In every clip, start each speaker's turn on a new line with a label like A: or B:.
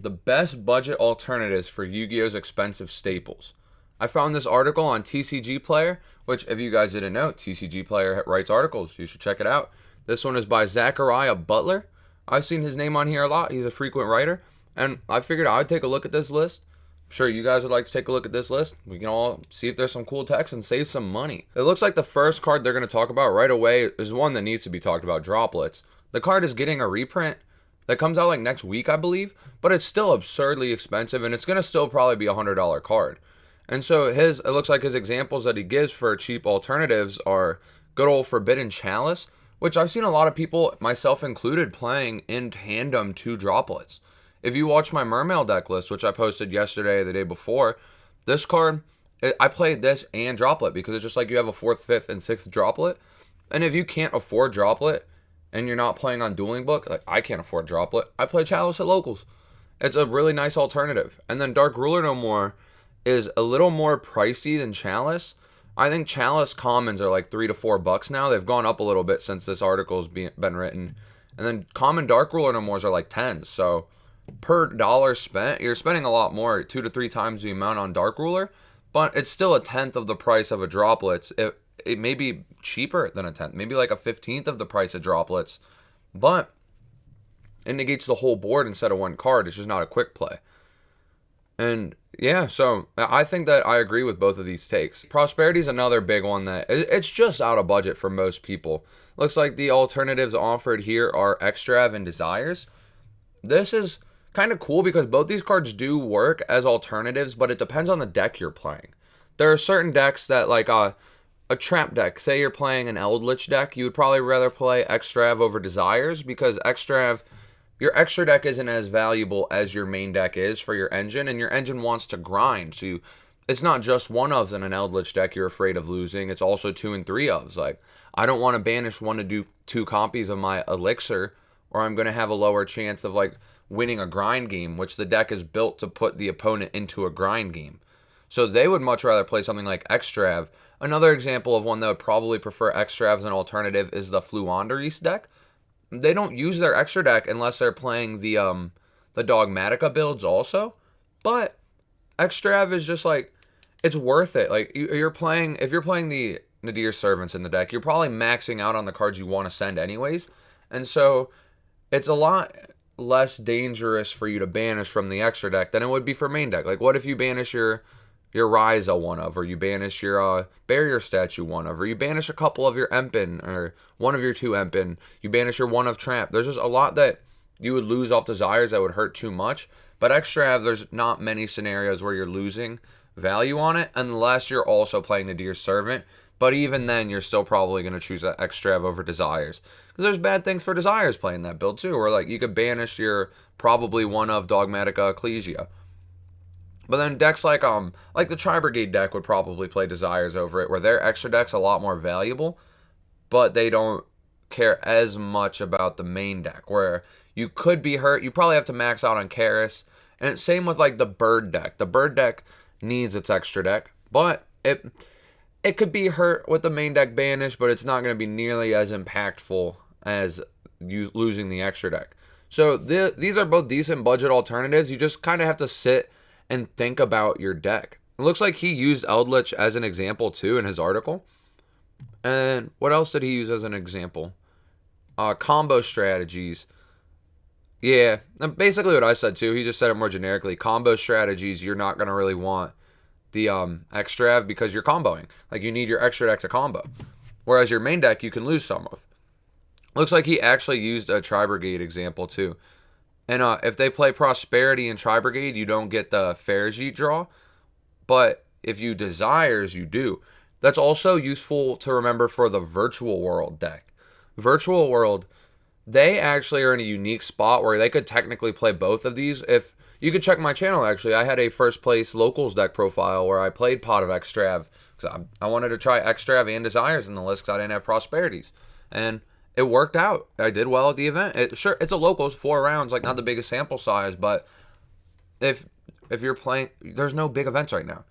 A: The best budget alternatives for Yu-Gi-Oh's expensive staples. I found this article on TCGPLAYER, which, if you guys didn't know, TCGPLAYER writes articles. You should check it out. This one is by Zachariah Butler. I've seen his name on here a lot. He's a frequent writer, and I figured I'd take a look at this list. I'm sure you guys would like to take a look at this list. We can all see if there's some cool text and save some money. It looks like the first card they're going to talk about right away is one that needs to be talked about, Droplets. The card is getting a reprint that comes out like next week, I believe, but it's still absurdly expensive, and it's going to still probably be a $100 card. And so it looks like his examples that he gives for cheap alternatives are good old Forbidden Chalice, which I've seen a lot of people, myself included, playing in tandem to Droplets. If you watch my Mermail deck list, which I posted yesterday or the day before, this card, I played this and Droplet because it's just like you have a 4th, 5th, and 6th Droplet. And if you can't afford Droplet and you're not playing on Dueling Book, like I can't afford Droplet, I play Chalice at locals. It's a really nice alternative. And then Dark Ruler No More is a little more pricey than Chalice. I think Chalice commons are like $3 to $4 now. They've gone up a little bit since this article's been written. And then common Dark Ruler No Mores are like 10. So per dollar spent, you're spending a lot more, 2 to 3 times the amount on Dark Ruler, but it's still a tenth of the price of a Droplets. It may be cheaper than a tenth, maybe like a 15th of the price of Droplets, but it negates the whole board instead of one card. It's just not a quick play. And yeah, so I think that I agree with both of these takes. Prosperity is another big one that it's just out of budget for most people. Looks like the alternatives offered here are Extrav and Desires. This is kind of cool because both these cards do work as alternatives, but it depends on the deck you're playing. There are certain decks that, like a trap deck, say you're playing an Eldritch deck, you would probably rather play Extrav over Desires because Extrav, your extra deck isn't as valuable as your main deck is for your engine, and your engine wants to grind. So it's not just one ofs in an Eldritch deck you're afraid of losing, it's also 2 and 3 ofs. Like, I don't want to banish 1 to do 2 copies of my Elixir, or I'm going to have a lower chance of like winning a grind game, which the deck is built to put the opponent into a grind game. So they would much rather play something like Extrav. Another example of one that would probably prefer Extrav as an alternative is the Fluandereese deck. They don't use their extra deck unless they're playing the Dogmatica builds also. But Extrav is just like, it's worth it. Like if you're playing the Nadir Servants in the deck, you're probably maxing out on the cards you want to send anyways. And so it's a lot less dangerous for you to banish from the extra deck than it would be for main deck. Like, what if you banish your Ryza one of, or you banish your Barrier Statue one of, or you banish a couple of your Empin, or one of your 2 Empin, you banish your one of Tramp. There's just a lot that you would lose off Desires that would hurt too much. But Extrav, there's not many scenarios where you're losing value on it unless you're also playing Nadir Servant. But even then, you're still probably going to choose an Extrav over Desires. Because there's bad things for Desires playing that build too, where like you could banish your probably one of Dogmatica Ecclesia. But then decks like the Tri-Brigade deck would probably play Desires over it, where their extra deck's a lot more valuable, but they don't care as much about the main deck, where you could be hurt. You probably have to max out on Karis. And it's same with like the Bird deck. The Bird deck needs its extra deck, but it could be hurt with the main deck banished, but it's not going to be nearly as impactful as you losing the extra deck. So these are both decent budget alternatives. You just kind of have to sit and think about your deck. It looks like he used Eldritch as an example too in his article. And what else did he use as an example? Combo strategies. Yeah, basically what I said too. He just said it more generically. Combo strategies, you're not going to really want the Extrav because you're comboing. Like, you need your extra deck to combo. Whereas your main deck, you can lose some of. Looks like he actually used a Tri-Brigade example too. And if they play Prosperity and Tri-Brigade, you don't get the Ferjit draw. But if you Desires, you do. That's also useful to remember for the Virtual World deck. Virtual World, they actually are in a unique spot where they could technically play both of these. If you could check my channel, actually, I had a first place locals deck profile where I played Pot of Extrav. Because I wanted to try Extrav and Desires in the list because I didn't have Prosperities. And it worked out. I did well at the event. Sure, it's a locals, 4 rounds, like not the biggest sample size, but if you're playing, there's no big events right now.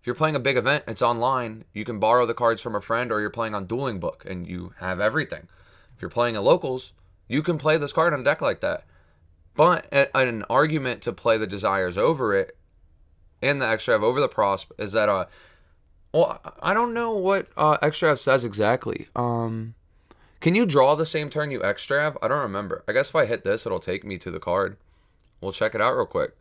A: If you're playing a big event, it's online. You can borrow the cards from a friend, or you're playing on Dueling Book and you have everything. If you're playing at locals, you can play this card on a deck like that. But an argument to play the Desires over it and the Extra over the Prosp is that, well, I don't know what Extra says exactly. Can you draw the same turn you Extra? I don't remember. I guess if I hit this, it'll take me to the card. We'll check it out real quick.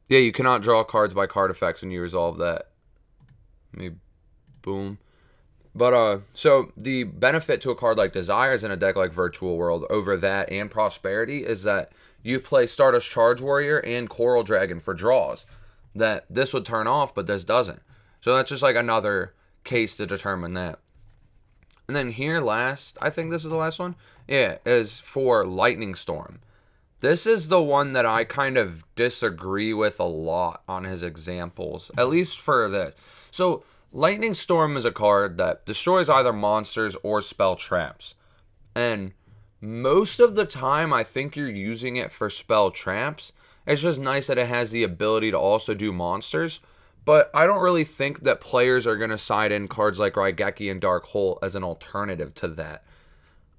A: Yeah, you cannot draw cards by card effects when you resolve that. Maybe, boom. But, so the benefit to a card like Desires in a deck like Virtual World over that and Prosperity is that you play Stardust Charge Warrior and Coral Dragon for draws. That this would turn off, but this doesn't. So that's just like another case to determine that. And then here last, I think this is the last one. Yeah, is for Lightning Storm. This is the one that I kind of disagree with a lot on his examples, at least for this. So Lightning Storm is a card that destroys either monsters or spell traps. And most of the time, I think you're using it for spell traps. It's just nice that it has the ability to also do monsters. But I don't really think that players are going to side in cards like Raigeki and Dark Hole as an alternative to that.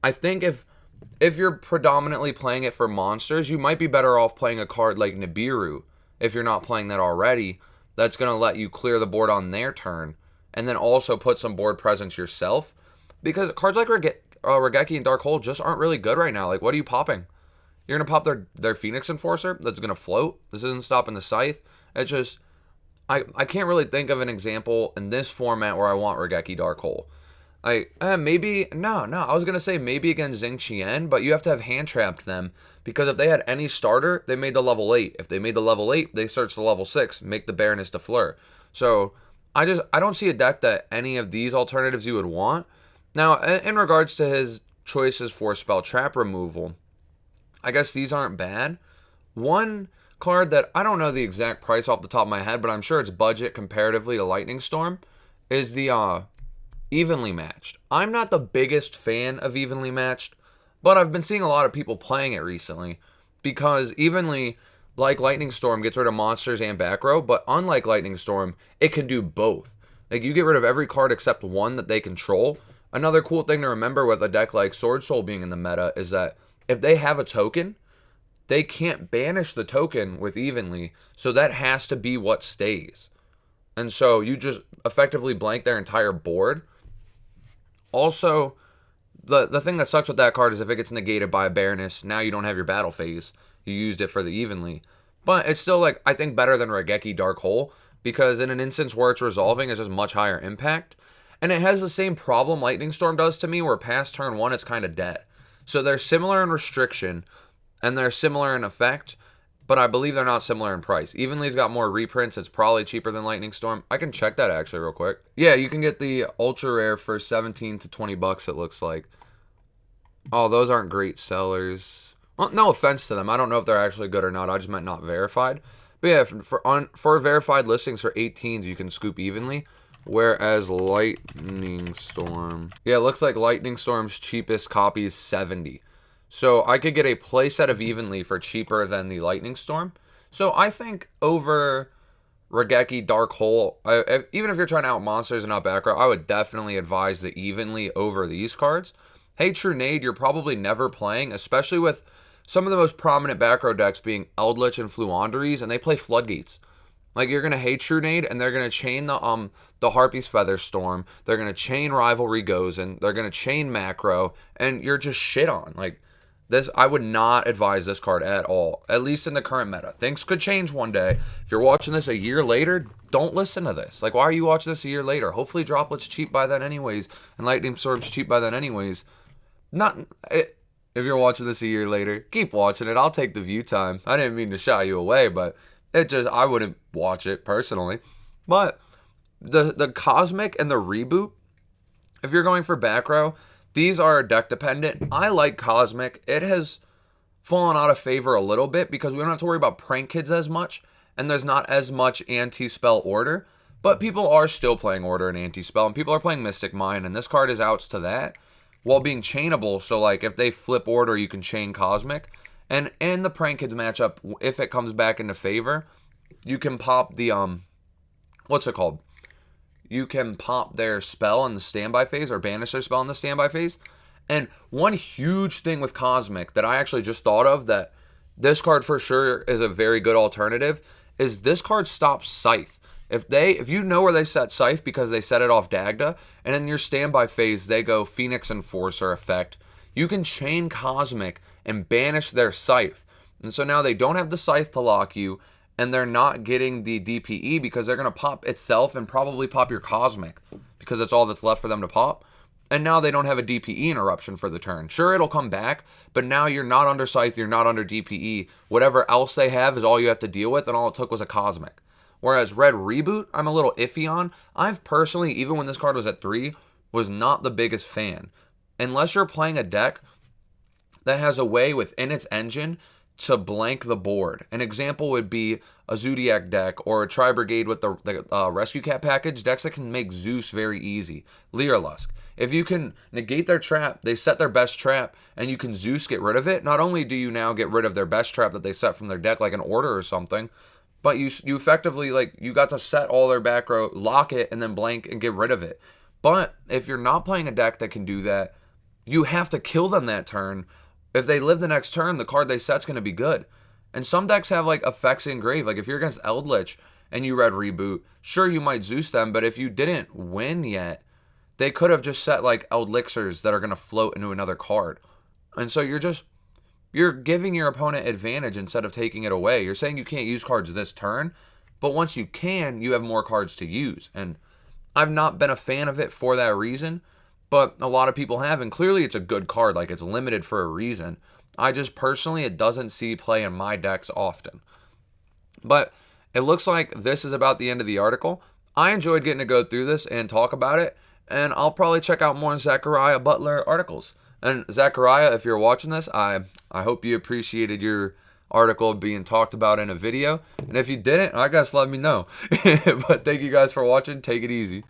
A: I think if you're predominantly playing it for monsters, you might be better off playing a card like Nibiru, if you're not playing that already. That's going to let you clear the board on their turn, and then also put some board presence yourself. Because cards like Raigeki and Dark Hole just aren't really good right now. Like, what are you popping? You're going to pop their Phoenix Enforcer that's going to float? This isn't stopping the Scythe. It's just, I can't really think of an example in this format where I want Raigeki Dark Hole. Maybe, no, I was going to say maybe against Xing Qian, but you have to have hand-trapped them, because if they had any starter, they made the level 8. If they made the level 8, they search the level 6, make the Baroness de Fleur. So, I don't see a deck that any of these alternatives you would want. Now, in regards to his choices for spell trap removal, I guess these aren't bad. One card that I don't know the exact price off the top of my head, but I'm sure it's budget comparatively to Lightning Storm, is the Evenly Matched. I'm not the biggest fan of Evenly Matched, but I've been seeing a lot of people playing it recently, because Evenly, like Lightning Storm, gets rid of monsters and back row, but unlike Lightning Storm, it can do both. Like, you get rid of every card except one that they control. Another cool thing to remember with a deck like Sword Soul being in the meta is that if they have a token, they can't banish the token with Evenly, so that has to be what stays. And so you just effectively blank their entire board. Also, the thing that sucks with that card is if it gets negated by a Baroness, now you don't have your battle phase. You used it for the Evenly. But it's still, like, I think better than Raigeki Dark Hole, because in an instance where it's resolving, it's just much higher impact. And it has the same problem Lightning Storm does to me, where past turn 1, it's kind of dead. So they're similar in restriction, and they're similar in effect, but I believe they're not similar in price. Evenly's got more reprints. It's probably cheaper than Lightning Storm. I can check that actually real quick. Yeah, you can get the ultra rare for 17 to 20 bucks, it looks like. Oh, those aren't great sellers. Well, no offense to them. I don't know if they're actually good or not. I just meant not verified. But yeah, for verified listings for 18s, you can scoop Evenly. Whereas Lightning Storm, yeah, it looks like Lightning Storm's cheapest copy is 70. So I could get a playset of Evenly for cheaper than the Lightning Storm. So I think over Raigeki Dark Hole, even if you're trying to out monsters and not back row, I would definitely advise the Evenly over these cards. Hey True Nade, you're probably never playing, especially with some of the most prominent back row decks being Eldritch and Fluanderies, and they play Floodgates. Like, you're going to hate True Nade, and they're going to chain the Harpy's Feather Storm. They're going to chain Rivalry Gozen. They're going to chain Macro, and you're just shit on. Like, this, I would not advise this card at all, at least in the current meta. Things could change one day. If you're watching this a year later, don't listen to this. Like, why are you watching this a year later? Hopefully Droplet's cheap by then anyways, and Lightning Storm's cheap by then anyways. If you're watching this a year later, keep watching it. I'll take the view time. I didn't mean to shy you away, but I wouldn't watch it personally. But the Cosmic and the Reboot, if you're going for back row, these are deck dependent. I like Cosmic. It has fallen out of favor a little bit because we don't have to worry about Prank Kids as much, and there's not as much anti-spell order. But people are still playing order and anti-spell, and people are playing Mystic Mine, and this card is outs to that while being chainable. So, like, if they flip order, you can chain Cosmic. And in the Prank Kids matchup, if it comes back into favor, you can pop the, what's it called? You can pop their spell in the standby phase, or banish their spell in the standby phase. And one huge thing with Cosmic that I actually just thought of, that this card for sure is a very good alternative, is this card stops Scythe. If you know where they set Scythe because they set it off Dagda, and in your standby phase they go Phoenix Enforcer effect, you can chain Cosmic and banish their Scythe. And so now they don't have the Scythe to lock you, and they're not getting the DPE because they're going to pop itself and probably pop your Cosmic because that's all that's left for them to pop. And now they don't have a DPE interruption for the turn. Sure, it'll come back, but now you're not under Scythe, you're not under DPE. Whatever else they have is all you have to deal with, and all it took was a Cosmic. Whereas Red Reboot, I'm a little iffy on. I've personally, even when this card was at 3, was not the biggest fan. Unless you're playing a deck that has a way within its engine to blank the board. An example would be a Zodiac deck or a Tri-Brigade with the Rescue Cat package, decks that can make Zeus very easy. Leerlusk. If you can negate their trap, they set their best trap, and you can Zeus get rid of it, not only do you now get rid of their best trap that they set from their deck, like an Order or something, but you effectively, like, you got to set all their back row, lock it, and then blank and get rid of it. But if you're not playing a deck that can do that, you have to kill them that turn. If they live the next turn, the card they set's going to be good. And some decks have, like, effects engraved. Like, if you're against Eldritch and you Red Reboot, sure, you might Zeus them, but if you didn't win yet, they could have just set, like, Eldlixirs that are going to float into another card. And so you're giving your opponent advantage instead of taking it away. You're saying you can't use cards this turn, but once you can, you have more cards to use. And I've not been a fan of it for that reason, but a lot of people have, and clearly it's a good card. Like, it's limited for a reason. I just personally, it doesn't see play in my decks often. But it looks like this is about the end of the article. I enjoyed getting to go through this and talk about it, and I'll probably check out more Zachariah Butler articles. And Zachariah, if you're watching this, I hope you appreciated your article being talked about in a video. And if you didn't, I guess let me know. But thank you guys for watching. Take it easy.